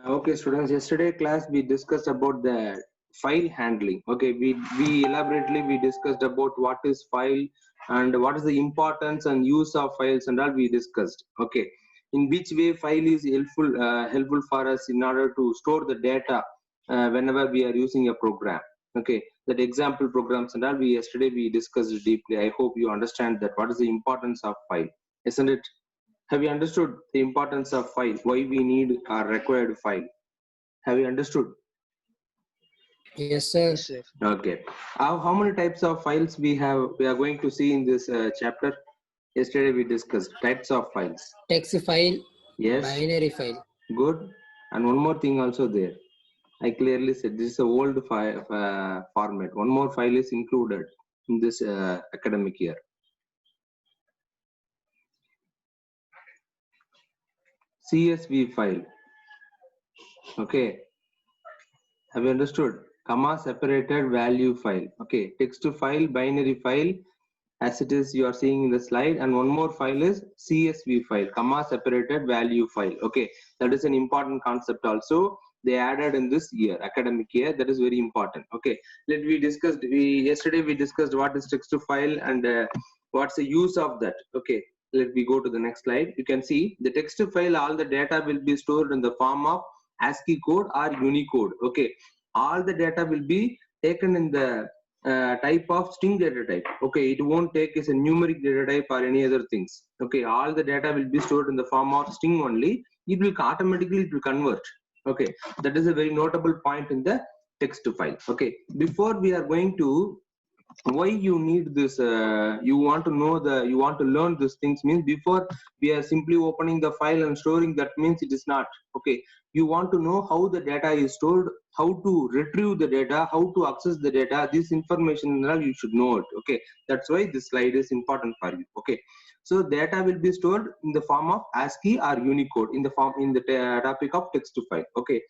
Okay, students, yesterday class we discussed about the file handling. Okay, we elaborately we discussed about what is file and what is the importance and use of files and all we discussed. Okay, in which way file is helpful for us in order to store the data whenever we are using a program. Okay, that example programs and all we yesterday we discussed deeply. I hope you understand that what is the importance of file, isn't it? Have you understood the importance of file? Why we need our required file? Have you understood? Yes, sir. Yes, sir. Okay. How many types of files we are going to see in this chapter? Yesterday we discussed types of files. Text file, Yes. binary file. Good. And one more thing also there. I clearly said this is a old file format. One more file is included in this academic year. CSV file. Okay. Have you understood? Comma separated value file. Okay. Text file, binary file, as it is you are seeing in the slide, and one more file is CSV file, comma separated value file. Okay, that is an important concept also they added in this year, academic year. That is very important. Okay, yesterday we discussed what is text to file and what's the use of that. Okay, let me go to the next slide. You can see the text to file, all the data will be stored in the form of ASCII code or Unicode. Okay, all the data will be taken in the type of string data type. Okay, it won't take as a numeric data type or any other things. Okay, all the data will be stored in the form of string only. It will automatically convert. Okay, that is a very notable point in the text file. Okay, before we are going to why you need this, you want to learn these things means before we are simply opening the file and storing, that means it is not. Okay, you want to know how the data is stored, how to retrieve the data, how to access the data. This information you should know it. Okay, that's why this slide is important for you. Okay, so data will be stored in the form of ASCII or Unicode in the topic of text to file. Okay,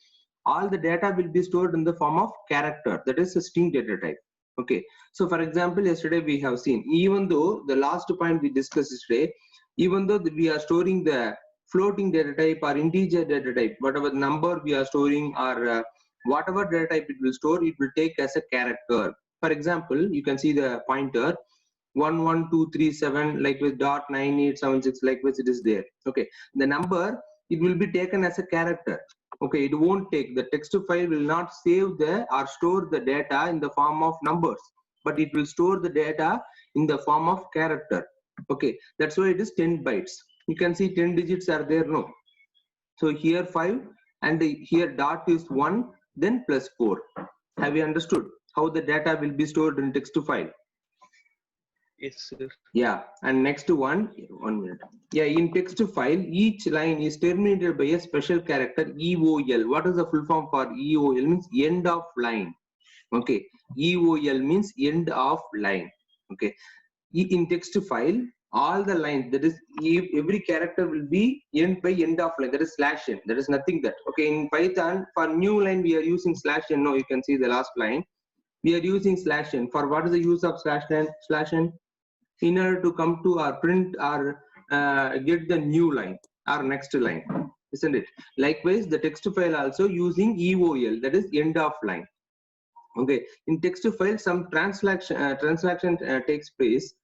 all the data will be stored in the form of character, that is a string data type. Okay, so for example, yesterday we have seen, even though the last point we discussed yesterday, even though we are storing the floating data type or integer data type, whatever number we are storing or whatever data type it will store, it will take as a character. For example, you can see the pointer 11237 like with dot 9876, like which it is there. Okay, the number, it will be taken as a character. Okay, it won't take, the text file will not save the or store the data in the form of numbers, but it will store the data in the form of character. Okay, that's why it is 10 bytes. You can see 10 digits are there, no? So here 5 and here dot is 1, then plus 4. Have you understood how the data will be stored in text file? Yes, sir. Yeah, and next one minute. Yeah, in text file, each line is terminated by a special character EOL. What is the full form for EOL? Means end of line. Okay, EOL means end of line. Okay, in text file, all the lines, that is every character will be end by end of line. That is slash n. That is nothing that. Okay, in Python for new line we are using slash n. No, you can see the last line. We are using slash n. For what is the use of slash n? Slash n, in order to come to our print or get the new line or next line, isn't it? Likewise, the text file also using EOL, that is end of line. Okay, in text file some transaction takes place.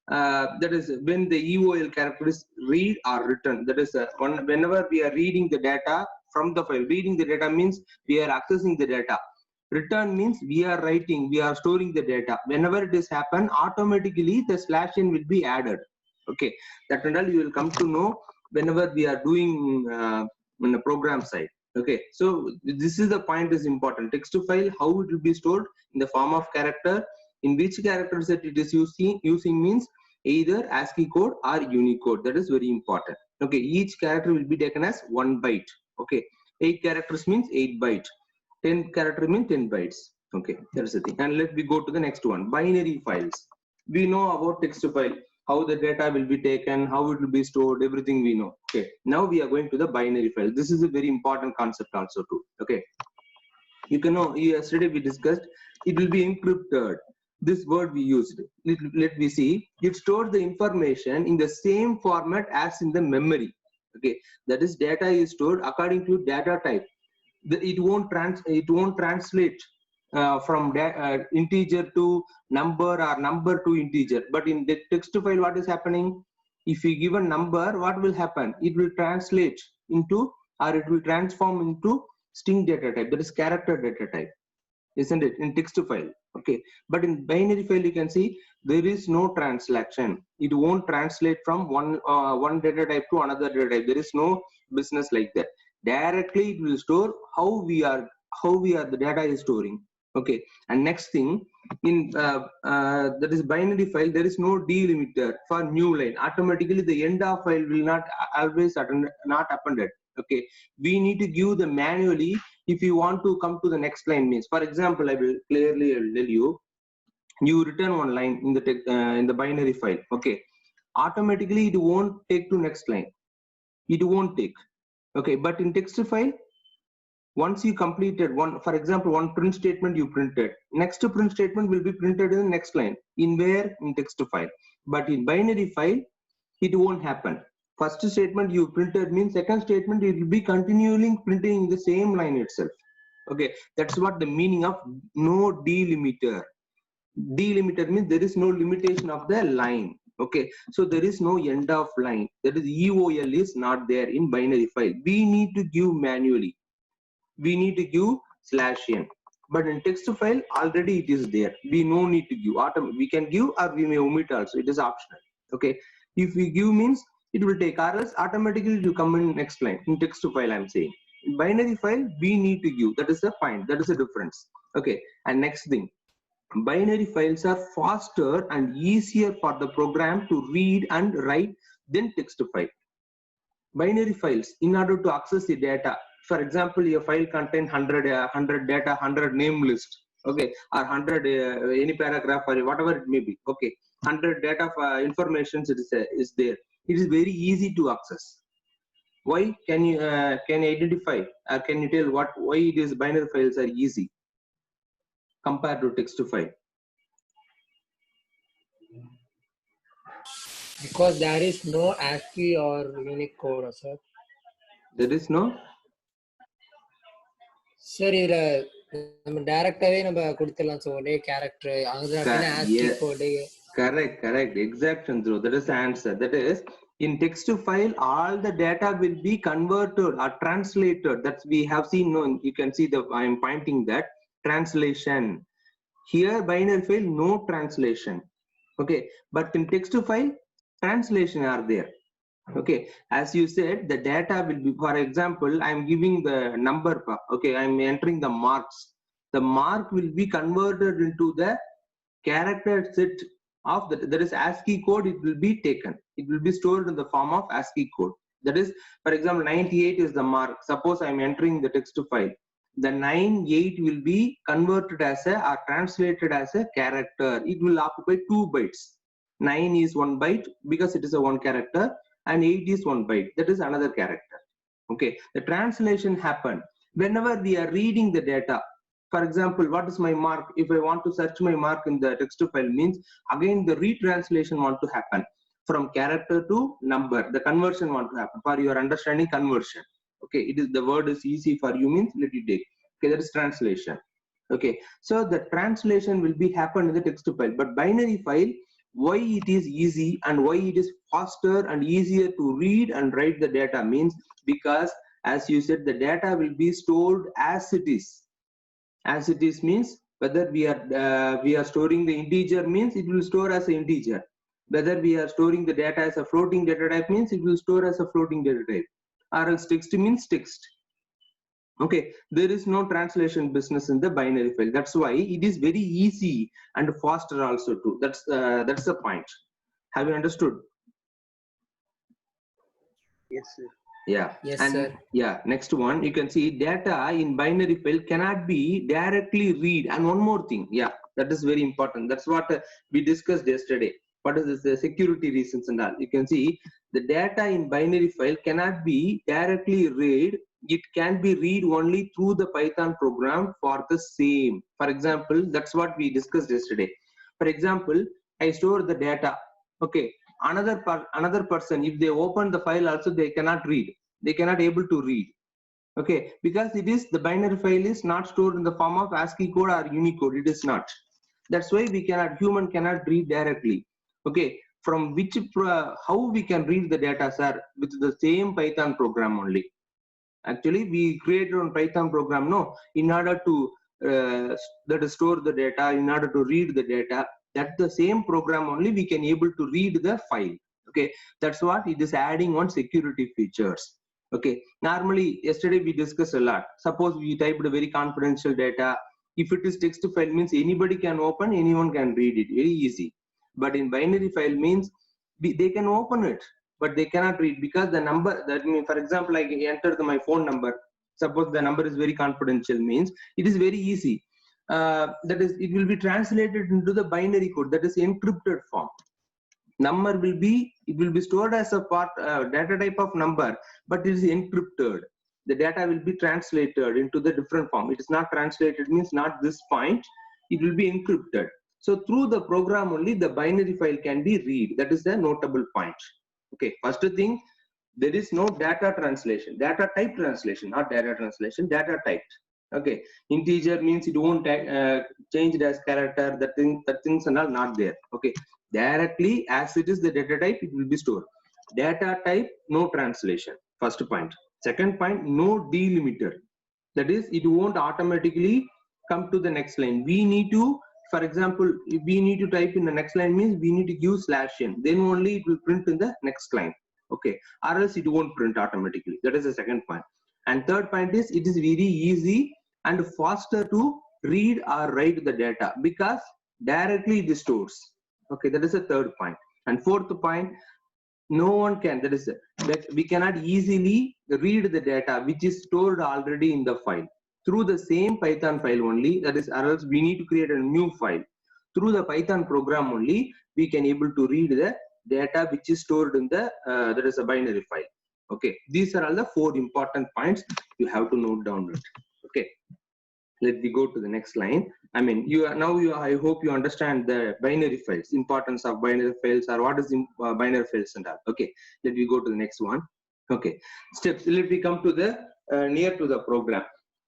That is when the EOL character is read or written. That is whenever we are reading the data from the file. Reading the data means we are accessing the data. Return means we are writing, we are storing the data. Whenever it is happen, automatically the slash n will be added. Okay, that and all you will come to know whenever we are doing in the program side. Okay, so this is the point is important. Text to file, how it will be stored in the form of character. In which character set it is using means either ASCII code or Unicode. That is very important. Okay, each character will be taken as 1 byte. Okay, 8 characters means 8 byte. 10 character means 10 bytes. Okay, that's the thing. And let me go to the next one, binary files. We know about text file, how the data will be taken, how it will be stored, everything we know. Okay, now we are going to the binary file. This is a very important concept also too. Okay, you can know, yesterday we discussed, it will be encrypted. This word we used. Let me see. It stores the information in the same format as in the memory. Okay, that is data is stored according to data type. it won't translate from integer to number or number to integer. But in the text file, what is happening? If you give a number, what will happen? It will translate into, or it will transform into string data type, that is character data type, isn't it, in text file? Okay, but in binary file, you can see there is no translation. It won't translate from one data type to another data type. There is no business like that. Directly it will store how we are the data is storing. Okay, and next thing, in that is binary file, there is no delimiter for new line. Automatically the end of file will not always not appended. Okay, we need to give the manually if you want to come to the next line. Means, for example, I will tell you, you return one line in the binary file. Okay, automatically it won't take to next line. It won't take. Okay, but in text file, once you completed one, for example, one print statement you printed, next print statement will be printed in the next line. In where? In text file. But in binary file, it won't happen. First statement you printed means second statement it will be continually printing in the same line itself. Okay, that's what the meaning of no delimiter. Delimiter means there is no limitation of the line. Okay, so there is no end of line. That is, EOL is not there in binary file. We need to give manually. We need to give /n, but in text file already it is there. We no need to give. We can give or we may omit also. It is optional. Okay, if we give means it will take, or else automatically it will come in next line. In text file, I'm saying. In binary file, we need to give. That is the point. That is the difference. Okay, and next thing, binary files are faster and easier for the program to read and write than text file. Binary files, in order to access the data, for example, your file contain 100 data, 100 name list, okay, or 100 any paragraph or whatever it may be. Okay, 100 data information is there. It is very easy to access. Why? Can you identify or can you tell why it is binary files are easy compared to text file? Because there is no ASCII or Unicode, sir. There is no. Sir, இதுல நம்ம டைரக்டாவே நம்ம கொடுத்துடலாம். So ஒரே character அதுதான் ASCII code. Correct. Exact, Chandru. That is the answer. That is, in text file, all the data will be converted or translated. That's we have seen. No, you can see I am pointing that translation. Here, binary file, no translation. Okay, but in text file, translation are there. Okay, as you said, the data will be, for example, I am giving the number. Okay, I am entering the marks. The mark will be converted into the character set of that is ASCII code. It will be taken. It will be stored in the form of ASCII code. That is, for example, 98 is the mark. Suppose I am entering the text file. The 98 will be converted as or translated as a character. It will occupy 2 bytes. 9 is 1 byte because it is a 1 character, and 8 is 1 byte. That is another character. Okay, the translation happen whenever we are reading the data. For example, what is my mark? If I want to search my mark in the text file, means again the retranslation want to happen from character to number. The conversion want to happen. For your understanding, conversion. Okay, it is, the word is easy for you means let it take. Okay, that is translation. Okay, so the translation will be happen in the text file. But binary file, why it is easy and why it is faster and easier to read and write the data means because, as you said, the data will be stored as it is. As it is means whether we are storing the integer means it will store as an integer. Whether we are storing the data as a floating data type means it will store as a floating data type. Or else text means text. Okay, there is no translation business in the binary file. That's why it is very easy and faster also too. That's the point. Have you understood? Yes, sir. Yeah. Yes, and sir. Yeah, next one, you can see data in binary file cannot be directly read. And one more thing, yeah, that is very important. That's what we discussed yesterday. What is this? The security reasons and all. You can see the data in binary file cannot be directly read. It can be read only through the Python program for the same. For example, that's what we discussed yesterday. For example, I store the data. Okay, another person, if they open the file also, they cannot read. They cannot able to read. Okay, because it is the binary file is not stored in the form of ASCII code or Unicode. It is not. That's why human cannot read directly. Okay, from which how we can read the data, sir, with the same Python program only. Actually, we created one Python program, no, in order to store the data, in order to read the data. That's the same program only we can able to read the file. Okay, that's what it is adding on security features. Okay, normally yesterday we discussed a lot. Suppose we typed a very confidential data. If it is text file means anybody can open, anyone can read it, very easy. But in binary file means they can open it, but they cannot read because the number that means, for example, I enter my phone number. Suppose the number is very confidential means it is very easy. That is, it will be translated into the binary code, that is encrypted form. Number will be, it will be stored as a part data type of number, but it is encrypted. The data will be translated into the different form. It is not translated means not this point, it will be encrypted. So through the program only the binary file can be read. That is the notable point. Okay, first thing, there is no data translation, data type translation, not data translation, data type. Okay, integer means it won't change it as character, that things are not there. Okay, directly as it is the data type, it will be stored. Data type, no translation, first point. Second point, no delimiter. That is, it won't automatically come to the next line. We need to, for example, if we need to type in the next line means we need to give /n, then only it will print in the next line. Okay, or else it won't print automatically. That is the second point. And third point is, it is very easy and faster to read or write the data because directly it stores. Okay, that is the third point. And fourth point, no one can, that is that we cannot easily read the data which is stored already in the file through the same Python file only. That is, or else we need to create a new file. Through the Python program only we can able to read the data which is stored in the that is a binary file. Okay, these are all the 4 important points you have to note down it. Okay, let me go to the next line. I mean, I hope you understand the binary files, importance of binary files, or what is binary files and all. Okay, let me go to the next one. Okay, steps. Let me come to the near to the program.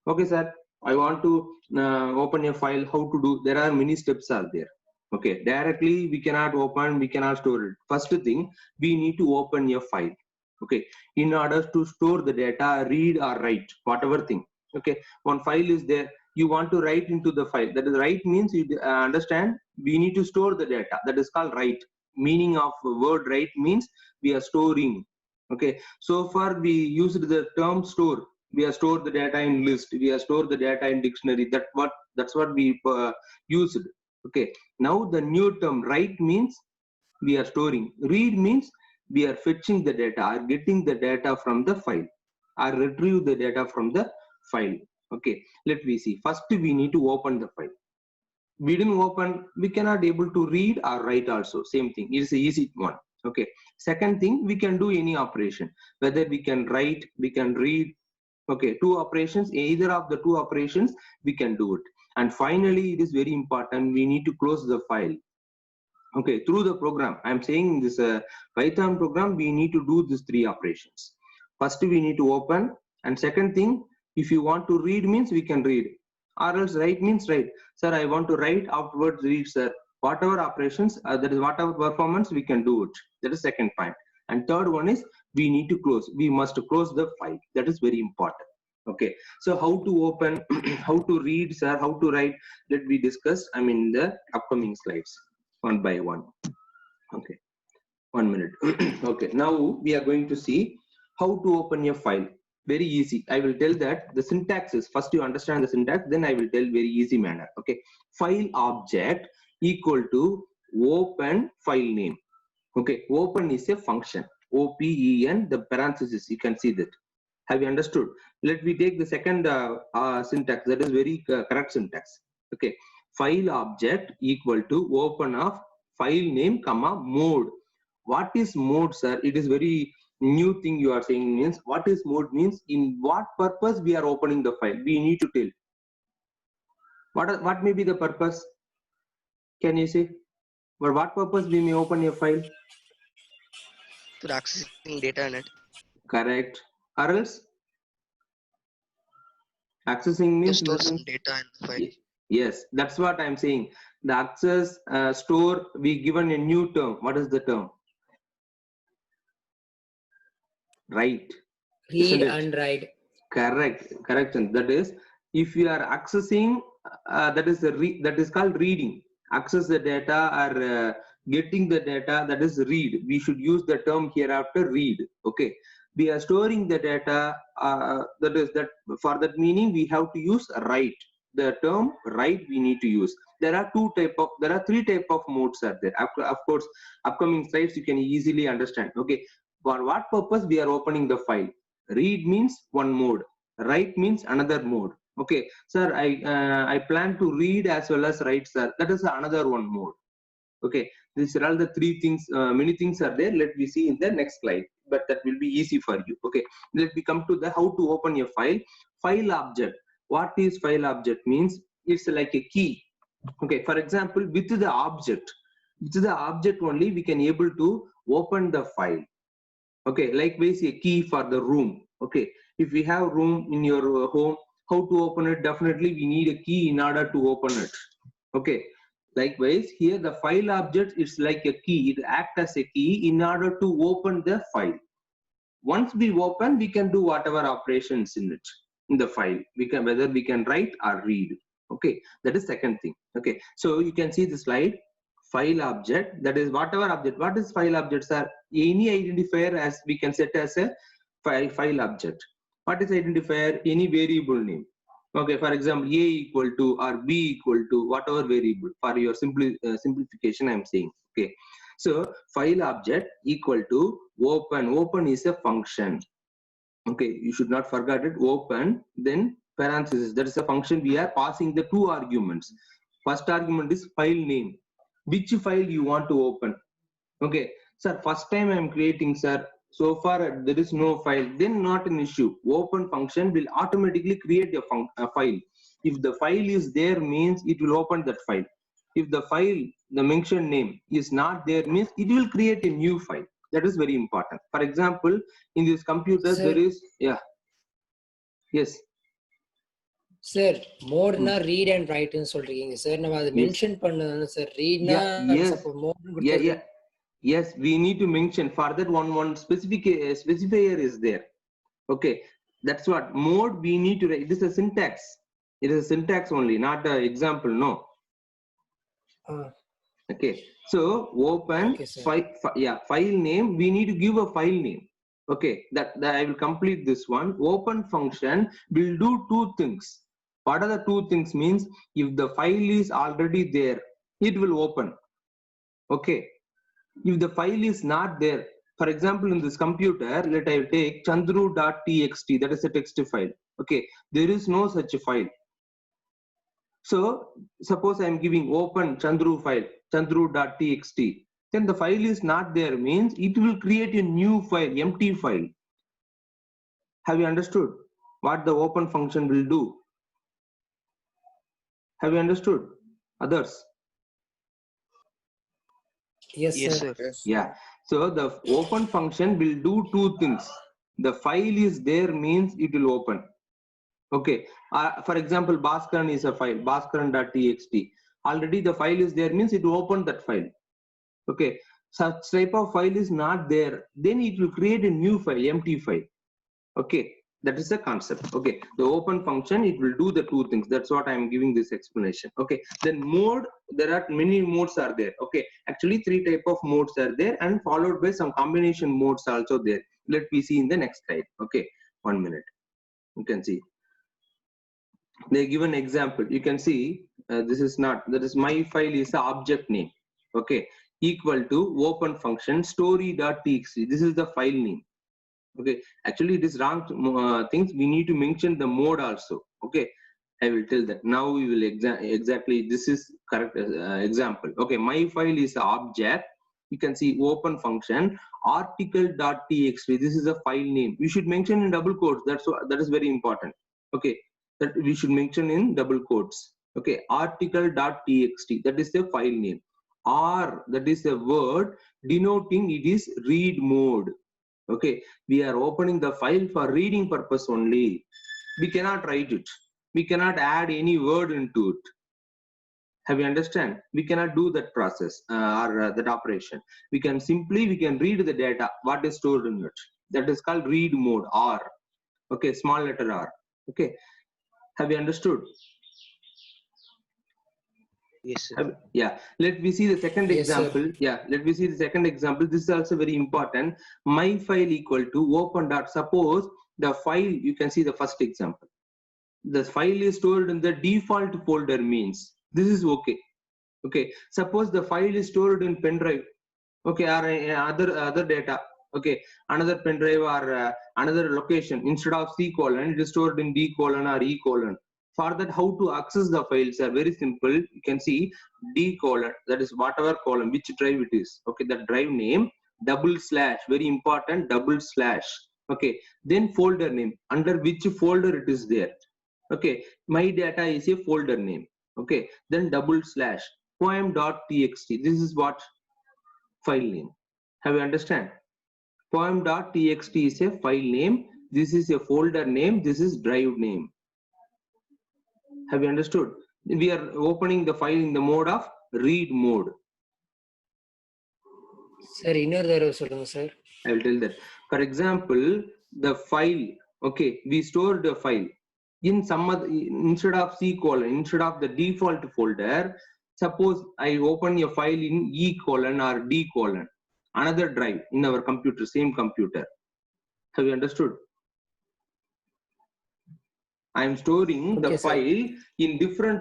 Okay, sir, I want to open a file. How to do? There are many steps are there. Okay, directly we cannot open, we cannot store it. First thing, we need to open a file. Okay, in order to store the data, read or write, whatever thing. Okay, one file is there, you want to write into the file. That is, write means you understand, we need to store the data. That is called write. Meaning of word write means we are storing. Okay, so far we used the term store. We are store the data in list, we are store the data in dictionary. That's what we used. Okay, now the new term write means we are storing. Read means we are fetching the data or getting the data from the file or retrieve the data from the file. Okay, let me see. First we need to open the file. We didn't open, we cannot able to read or write also. Same thing, it is an easy one. Okay, second thing, we can do any operation, whether we can write, we can read. Okay, 2 operations, either of the 2 operations we can do it. And finally, it is very important, we need to close the file. Okay, through the program, I'm saying this Python program, we need to do these 3 operations. First we need to open, and second thing, if you want to read means we can read, or else write means write. Sir, I want to write, afterwards read, sir. Whatever operations, that is whatever performance, we can do it. That is second point. And third one is we need to close. We must close the file. That is very important. Okay. So how to open, how to read, sir, how to write, let me discuss, I mean, the upcoming slides one by one. Okay. 1 minute. Okay. Now we are going to see how to open a file. Very easy. I will tell that the syntax is, first you understand the syntax, then I will tell very easy manner. Okay. File object equal to open file name. Okay. Open is a function. OPEN, the parenthesis, you can see that. Have you understood? Let me take the second syntax, that is very correct syntax. Okay. File object equal to open of file name comma mode. What is mode, sir? It is very new thing you are saying. Means what is mode means in what purpose we are opening the file. We need to tell. What may be the purpose? Can you say? For what purpose we may open a file? For accessing data in it. Correct. Or else? Accessing To means store some data in the file. yes, that's what I'm saying. The access store, we given a new term. What is the term? Right. Read Isn't it? and write. Correct. Correction. That is, if you are accessing, that is called reading. Access the data or getting the data, that is read. We should use the term hereafter read. Okay. We are storing the data. That for that meaning we have to use write. The term write we need to use. There are three type of modes are there. Of course, upcoming slides you can easily understand. Okay. For what purpose we are opening the file? Read means one mode, write means another mode. Okay, sir, I plan to read as well as write, sir. That is another one mode. Okay, these are all the three things. Many things are there. Let me see in the next slide, but that will be easy for you. Okay, let me come to the how to open a file. File object. What is file object means? It's like a key. Okay, for example, with the object only we can able to open the file. Okay, likewise a key for the room. Okay, if we have room in your home, how to open it? Definitely we need a key in order to open it. Okay, likewise here the file object is like a key. It acts as a key in order to open the file. Once we open, we can do whatever operations in it, in the file. Whether we can write or read. Okay, that is second thing. Okay, so you can see the slide. File object, that is whatever object. What is file objects are? Any identifier as we can set as a file object. What is identifier? Any variable name. Okay, for example, a equal to or b equal to whatever variable. For your simplification, I'm saying. Okay, so file object equal to open. Open is a function. Okay, you should not forget it. Open, then parenthesis. That is a function. We are passing the two arguments. First argument is file name. Which file you want to open? Okay, sir, first time I am creating, sir. So far there is no file. Then not an issue. Open function will automatically create a file. If the file is there, means it will open that file. If the file, the mentioned name is not there, means it will create a new file. That is very important. For example, in this computer, Sir. there is, yeah, yes. Sir மோட்னா read and ரைட்னு சொல்றீங்க sir. நம்ம அதை mention பண்ணணும் sir. ரீட்னா suppose மோட்னு கொடுத்தது. Yes, we need to mention. For that one specifier is there. Okay, that's what mode we need to write. It is a syntax. It is a syntax only, not an example. No. Okay, so open. Okay, file name. We need to give a file name. Okay, that I will complete this one. Open function will do two things. What are the two things? Means if the file is already there, it will open. Okay, if the file is not there, for example, in this computer, let I take chandru.txt, that is a text file. Okay, there is no such a file. So suppose I am giving open chandru file, chandru.txt, then the file is not there, means it will create a new file, empty file. Have you understood what the open function will do? Have you understood? Others? Yes, sir. Yeah, so the open function will do two things. The file is there, means it will open. Okay, for example, Bhaskaran is a file, bhaskaran.txt. Already the file is there, means it will open that file. Okay, such type of file is not there, then it will create a new file, empty file. Okay, that is the concept. Okay, the open function, it will do the two things. That's what I am giving this explanation. Okay, then mode, there are many modes are there. Okay, actually three type of modes are there, and followed by some combination modes also there. Let me see in the next slide. Okay, 1 minute. You can see they give an example. You can see this is not, that is my file is the object name. Okay, equal to open function story.txt. This is the file name. Okay, actually it is wrong things. We need to mention the mode also. Okay, I will tell that. Now we will exactly, this is correct example. Okay, my file is object. You can see open function article.txt. This is a file name. We should mention in double quotes. That is very important. Okay, that we should mention in double quotes. Okay, article.txt, that is the file name. R, that is a word denoting it is read mode. Okay, we are opening the file for reading purpose only. We cannot write it. We cannot add any word into it. Have you understand? We cannot do that process or that operation. We can read the data, what is stored in it. That is called read mode, R. Okay, small letter R. Okay, have you understood? Yes, sir. Yeah, let me see the second Yes, sir. example. Yeah, let me see the second example. This is also very important. My file equal to open dot. Suppose the file, you can see the first example. The file is stored in the default folder means this is okay. Okay, suppose the file is stored in pen drive, okay, or other data, okay, another pen drive or another location. Instead of C colon, it is stored in D colon or E colon. For that, how to access the files are very simple. You can see D colon, that is whatever column, which drive it is. Okay, the drive name, /, very important, /. Okay, then folder name, under which folder it is there. Okay, my data is a folder name. Okay, then /, poem.txt. This is what file name. Have you understand? Poem.txt is a file name. This is a folder name. This is drive name. Have you understood? We are opening the file in the mode of read mode. Sir, இன்னொரு தடவை சொல்லுங்க sir. I will tell that. For example, the file, okay, we stored the file in some other, instead of C colon, instead of the default folder. Suppose I open a file in E colon or D colon, another drive in our computer, same computer. Have you understood? I am storing the Okay, sir. file in different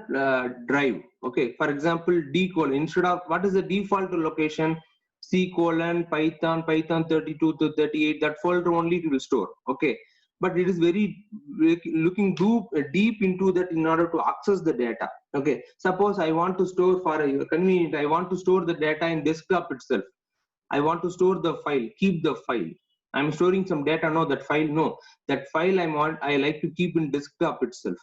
drive. Okay, for example, D colon, instead of, what is the default location? C colon, Python 32 to 38, that folder only it will store. Okay, but it is very looking deep into that in order to access the data. Okay, suppose I want to store for a convenient, I want to store the data in desktop itself. I want to store the file, keep the file. I'm storing some data, no, that file, no. That file I like to keep in desktop itself.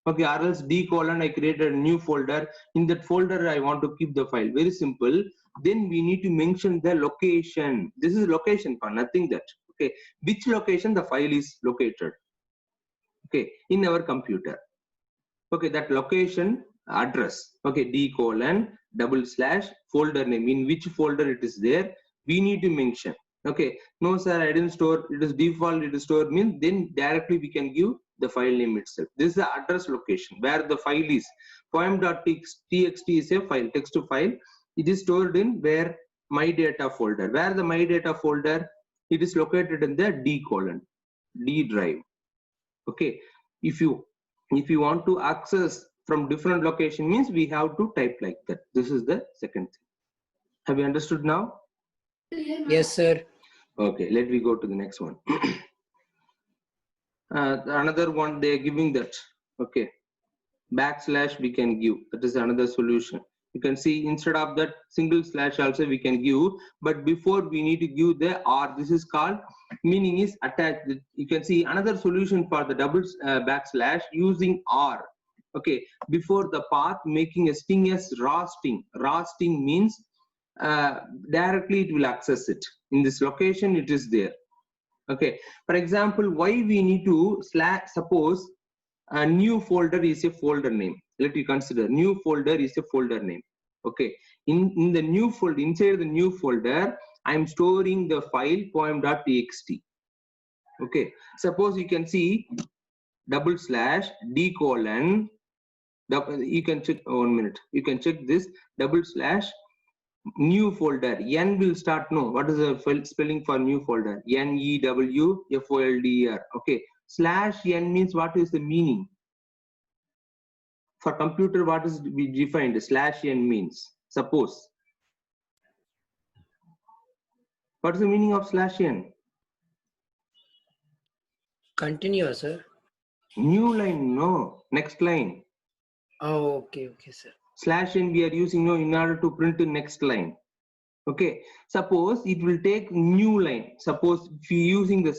Okay, or else D colon, I created a new folder. In that folder, I want to keep the file. Very simple. Then we need to mention the location. This is location for nothing that. Okay, which location the file is located. Okay, in our computer. Okay, that location address. Okay, D colon /, folder name, in which folder it is there, we need to mention. Okay, no sir, I didn't store, it is default, it is stored, means then directly we can give the file name itself. This is the address location where the file is. Poem.txt is a file, text file. It is stored in where my data folder. Where the my data folder, it is located in the D colon, D drive. Okay, if you want to access from different location, means we have to type like that. This is the second thing. Have you understood now? Yes, sir. Okay, let me go to the next one. Another one, they are giving that. Okay, / we can give. That is another solution. You can see instead of that single slash also we can give, but before we need to give the R. This is called, meaning is attached. You can see another solution for the / using R. Okay, before the path, making a string as raw string. Raw string means directly it will access it. In this location, it is there. Okay, for example, why we need to suppose a new folder is a folder name. Let you consider new folder is a folder name. Okay, in the new folder, inside the new folder, I am storing the file poem.txt. Okay, suppose you can see /, D colon, you can check, 1 minute, you can check this /, new folder. N will start, no, what is the spelling for new folder? NEWFOLDER. Okay, /n means what is the meaning? For computer, what is we defined? /n means, suppose. What is the meaning of /n? Continue, sir. New line, no, next line. Oh, okay, sir. /n we are using, no, in order to print the next line. Okay, suppose it will take new line. Suppose if you using the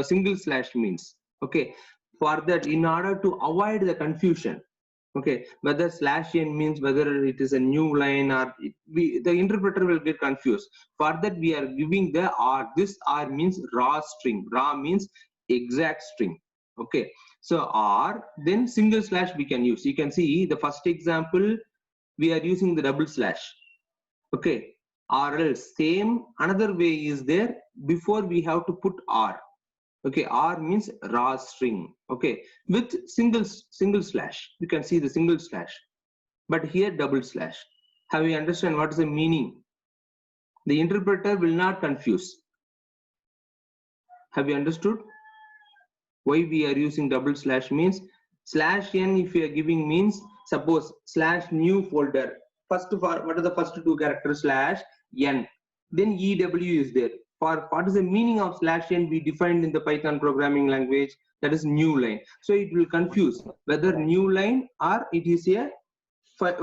single slash means. Okay, for that, in order to avoid the confusion, okay, whether /n means whether it is a new line or the interpreter will get confused. For that, we are giving the R. This R means raw string. Raw means exact string. Okay, So R, then single slash we can use. You can see the first example, we are using the double slash. Okay, or else same another way is there, before we have to put R. Okay, R means raw string. Okay, with single slash. You can see the single slash, but here double slash. Have you understand what is the meaning? The interpreter will not confuse. Have you understood why we are using double slash? Means slash n, if you are giving, means suppose slash new folder, first for what are the first two characters, slash n, then EW is there. For what is the meaning of slash n, we defined in the Python programming language, that is new line. So it will confuse whether new line or it is a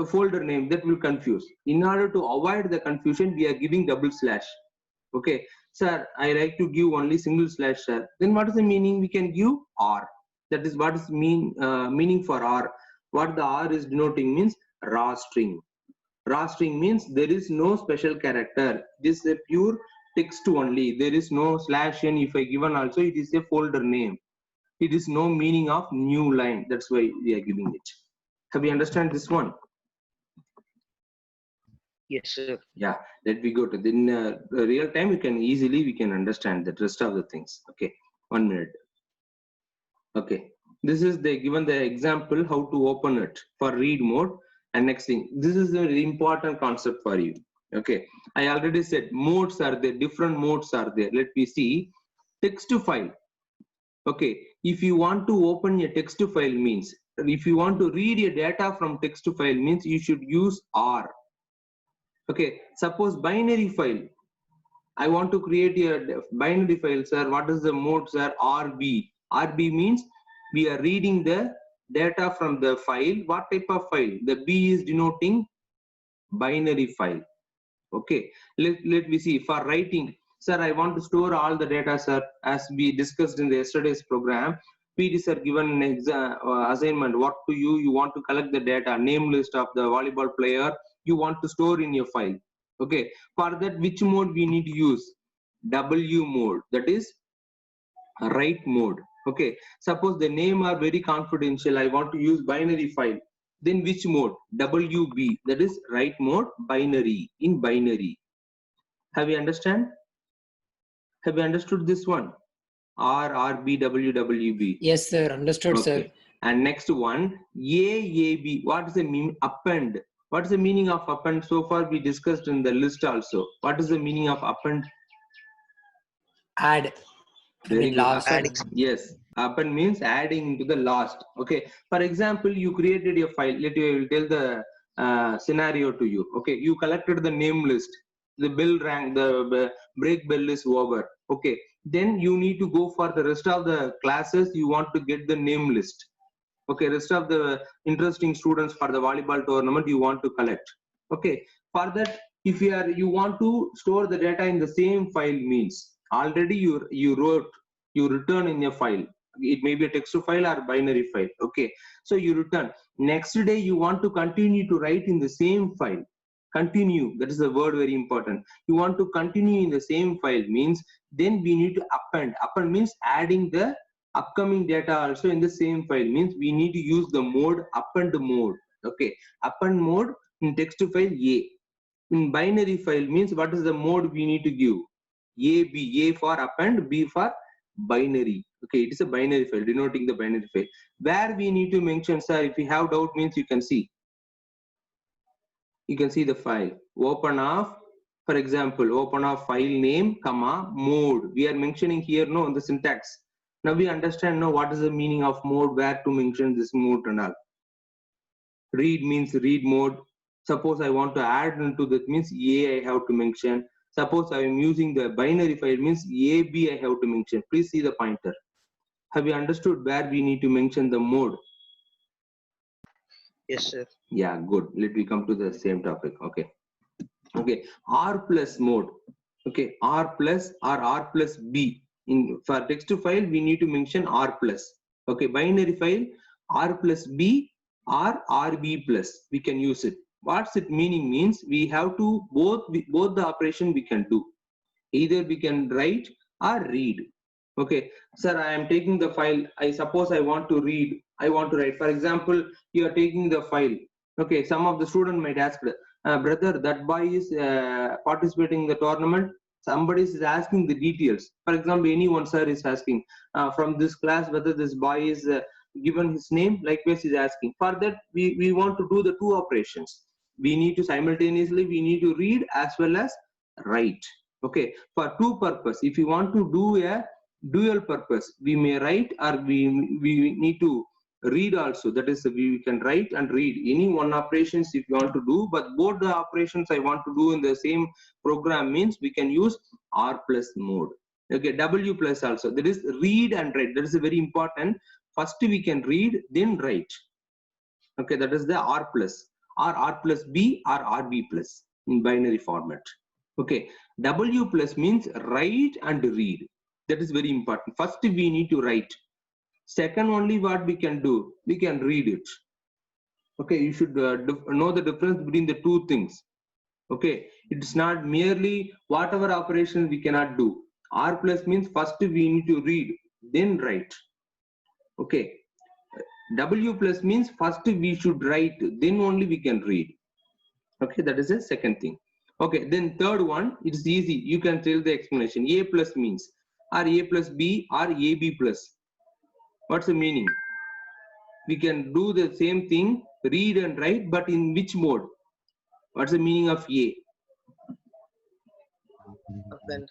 folder name, that will confuse. In order to avoid the confusion, we are giving double slash. Okay, sir, I like to give only single slash, sir. Then what is the meaning? We can give R. That is what is meaning for R. What the R is denoting means raw string. Raw string means there is no special character. This is a pure text only. There is no slash n. If I given also, it is a folder name. It is no meaning of new line. That's why we are giving it. Have you understand this one? Yes, sir. Yeah, let me go to the real time. We can understand the rest of the things. Okay, 1 minute. Okay, this is given the example how to open it for read mode. And next thing, this is a very important concept for you. Okay, I already said modes are there, different modes are there. Let me see. Text to file. Okay, if you want to open a text to file means, if you want to read your data from text to file means, you should use R. Okay, suppose binary file. I want to create a binary file, sir. What is the mode, sir? RB. RB means we are reading the data from the file. What type of file? The B is denoting binary file. Okay, let me see. For writing, sir, I want to store all the data, sir. As we discussed in the yesterday's program, PD sir given an assignment. What to you? You want to collect the data, name list of the volleyball player. You want to store in your file. Okay, for that, which mode we need to use? W mode, that is write mode. Okay, suppose the name are very confidential, I want to use binary file, then which mode? WB, that is write mode, binary, in binary. Have you understand? Have you understood this one? RB, WWB. Yes, sir. Understood, okay. Sir. And next one, AAB. What is the mean? Append. What is the meaning of append? So far we discussed in the list also. What is the meaning of append? Add. Very good. Last. Yes, append means adding into the last. Okay. For example, you created a file. Let me tell the scenario to you. Okay, you collected the name list. The bell rang. The break bell is over. Okay. Then you need to go for the rest of the classes. You want to get the name list. Okay, rest of the interesting students for the volleyball tournament you want to collect. Okay, for that, if you want to store the data in the same file means already you return in a file. It may be a text file or binary file. Okay, so you return. Next day you want to continue to write in the same file. Continue, that is the word, very important. You want to continue in the same file means then we need to append. Append means adding the upcoming data also in the same file means we need to use the mode append mode. Okay, append mode in text file A. In binary file means what is the mode we need to give? A for append, B for binary. Okay, it is a binary file denoting the binary file. Where we need to mention, sir, if you have doubt means you can see. You can see the file. Open of, for example, open of file name, comma, mode. We are mentioning here, no, in the syntax. Now we understand now what is the meaning of mode, where to mention this mode and all. Read means read mode. Suppose I want to add into that means A I have to mention. Suppose I am using the binary file means AB I have to mention. Please see the pointer. Have you understood where we need to mention the mode? Yes, sir. Yeah, good. Let me come to the same topic. Okay. Okay. R plus mode. Okay. R plus or R plus B. For text file, we need to mention R plus. Okay. Binary file, R plus B or RB plus. We can use it. What's it meaning means we have to both the operation we can do. Either we can write or read. Okay, sir, I am taking the file. I suppose I want to read, I want to write. For example, you are taking the file. Okay, some of the student might ask, brother, that boy is participating in the tournament. Somebody is asking the details. For example, anyone, sir, is asking from this class whether this boy is given his name. Likewise, is asking. For that, we want to do the two operations. We need to simultaneously, we need to read as well as write. Okay, for two purpose. If you want to do a dual purpose, we may write or we need to read also. That is, we can write and read any one operations if you want to do, but both the operations I want to do in the same program means we can use R plus mode. Okay, W plus also, that is read and write. That is very important. First we can read, then write. Okay, that is the R plus, or R plus B or RB plus in binary format. Okay, W plus means write and read. That is very important. First we need to write. Second, only what we can do, we can read it. Okay, you should know the difference between the two things. Okay, it's not merely whatever operation we cannot do. R plus means first we need to read, then write. Okay, W plus means first we should write, then only we can read. Okay, that is the second thing. Okay, then third one, it's easy. You can tell the explanation. A plus means, or A plus B or AB plus. What's the meaning? We can do the same thing, read and write, but in which mode? What's the meaning of A? Append.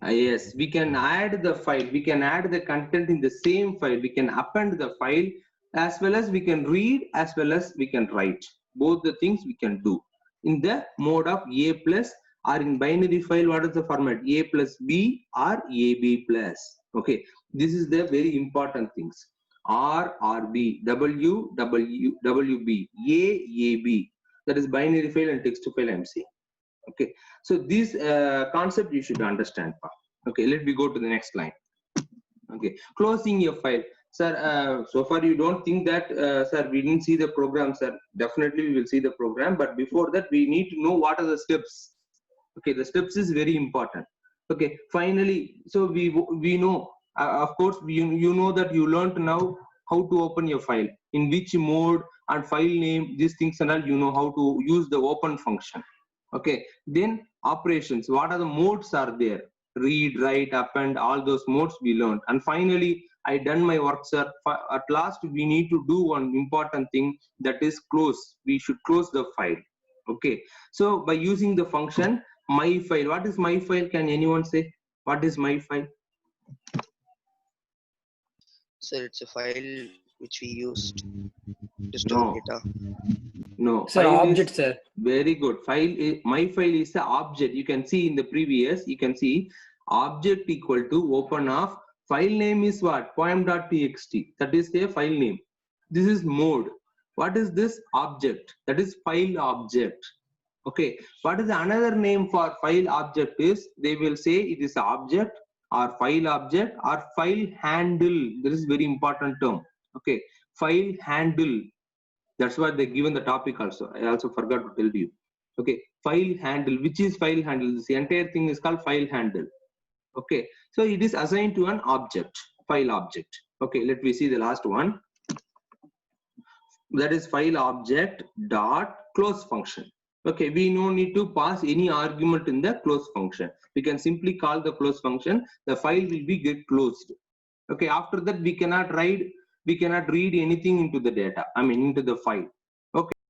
Yes, we can add the file. We can add the content in the same file. We can append the file as well as we can read as well as we can write. Both the things we can do in the mode of A plus, or in binary file, what is the format? A plus B or AB plus. Okay, this is the very important things. R, RB, W, WB, A, AB. That is binary file and text file I'm saying. Okay, so this concept you should understand. Okay, let me go to the next line. Okay, closing your file. Sir, so far you don't think that, sir, we didn't see the program, sir. Definitely we will see the program, but before that we need to know what are the steps. Okay, the steps is very important. Okay, finally, so we know, of course, you know that you learned now how to open your file, in which mode and file name, these things and all, you know how to use the open function. Okay, then operations, what are the modes are there? Read, write, append, all those modes we learned. And finally, I done my work, sir. At last, we need to do one important thing, that is close. We should close the file. Okay, so by using the function my file, what is my file? Can anyone say what is my file? Sir, it's a file which we used to store data. No, Sir, file object, is, sir. very good. File is, my file is the object. You can see in the previous, you can see object equal to open of file name is what? Poem.txt. That is the file name. This is mode. What is this? Object. That is file object. Okay, what is another name for file object is, they will say it is object or file object or file handle. This is very important term. Okay, file handle. That's why they given the topic also. I also forgot to tell you. Okay, file handle. Which is file handle? This entire thing is called file handle. Okay, so it is assigned to an object, file object. Okay, let me see the last one. That is file object dot close function. Okay, we no need to pass any argument in the close function. We can simply call the close function. The file will be get closed. Okay, after that we cannot write, we cannot read anything into the data. I mean into the file.